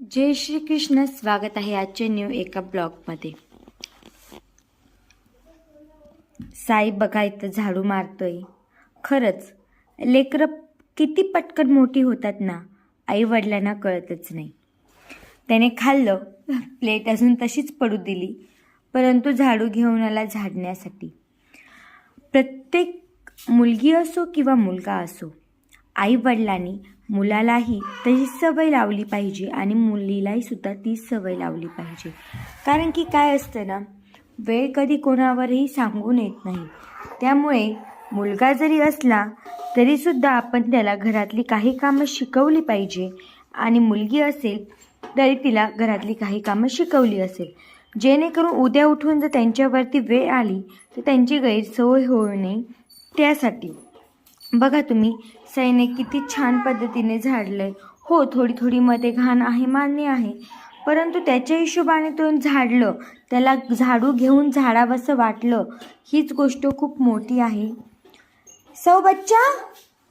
जय श्री कृष्ण. स्वागत आहे आजच्या न्यू एका ब्लॉगमध्ये. साई बघा इथं झाडू मारतोय. खरंच लेकरं किती पटकन मोठी होतात ना, आई वडिलांना कळतच नाही. त्याने खाल्लं, प्लेट अजून तशीच पडू दिली, परंतु झाडू घेऊन आला झाडण्यासाठी. प्रत्येक मुलगी असो किंवा मुलगा असो, आई वडिलांनी मुलालाही तशी सवय लावली पाहिजे आणि मुलीलाही सुद्धा ती सवय लावली पाहिजे. कारण की काय असतं ना, वेळ कधी कोणावरही सांगून येत नाही. त्यामुळे मुलगा जरी असला तरीसुद्धा आपण त्याला घरातली काही कामं शिकवली पाहिजे आणि मुलगी असेल तरी तिला घरातली काही कामं शिकवली असेल, जेणेकरून उद्या उठून जर त्यांच्यावरती वेळ आली तर त्यांची गैरसोय होऊ नये. त्यासाठी बघा तुम्ही, साईने किती छान पद्धतीने झाडलंय. हो, थोडी थोडी मध्ये घाण आहे, मान्य आहे, परंतु त्याच्या हिशोबाने तो झाडलं, त्याला झाडू घेऊन झाडावंसं वाटलं, हीच गोष्ट खूप मोठी आहे. सौ बच्चा,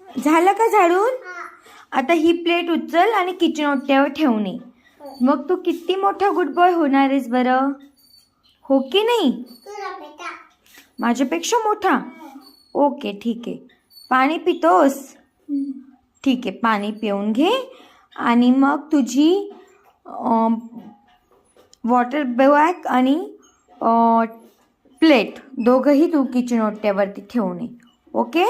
झालं का झाडून? आता ही प्लेट उचल आणि किचन ओट्यावर ठेवणे. मग तू किती मोठा गुड बॉय होणार आहेस बरं, हो की नाही? माझ्यापेक्षा मोठा? ओके, ठीक आहे. पाणी पितोस? ठीक आहे, पाणी पिऊन घे आणि मग तुझी वॉटर बॅग आणि प्लेट दोघंही तू किचन ओट्यावरती ठेवणे. ओके?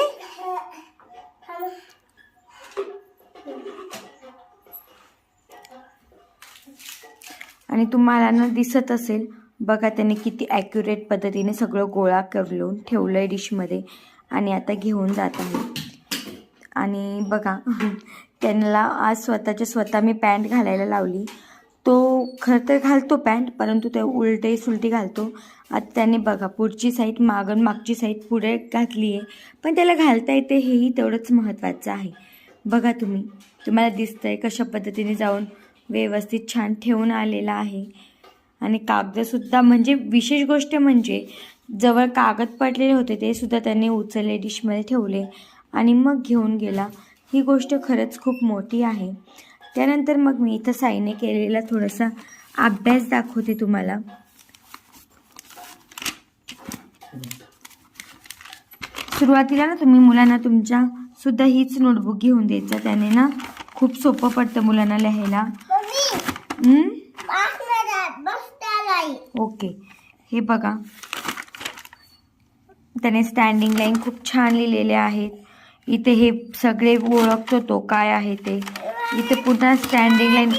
आणि तुम्हाला ना दिसत असेल बघा, त्याने किती ॲक्युरेट पद्धतीने सगळं गोळा करून ठेवलं आहे डिशमध्ये आणि आता घेऊन जात आहे. आणि बघा, त्यांना आज स्वतः मी पॅन्ट घालायला लावली. तो खरं तर घालतो पॅन्ट, परंतु ते उलटे सुलटी घालतो. आता त्याने बघा पुढची साईड मागून मागची साईड पुढे घातली आहे, पण त्याला घालता येते, हेही तेवढंच महत्त्वाचं आहे. बघा तुम्हाला दिसतंय कशा पद्धतीने जाऊन व्यवस्थित छान ठेवून आलेला आहे. आणि कागदसुद्धा, म्हणजे विशेष गोष्ट म्हणजे जवळ कागद पडलेले होते ते सुद्धा त्यांनी उचलले, डिशमध्ये ठेवले आणि मग घेऊन गेला. ही गोष्ट खरंच खूप मोठी आहे. त्यानंतर मग मी इथं साईने केलेला थोडासा अभ्यास दाखवते तुम्हाला. सुरुवातीला ना तुम्ही मुलांना तुमच्या सुद्धा हीच नोटबुक घेऊन द्यायचं, त्याने ना खूप सोपं पडतं मुलांना लिहायला. ओके, हे बघा त्याने स्टँडिंग लाईन खूप छान लिहिलेले आहेत. इथे हे सगळे ओळखतो तो काय आहे ते. इथे पुन्हा स्टँडिंग लाईन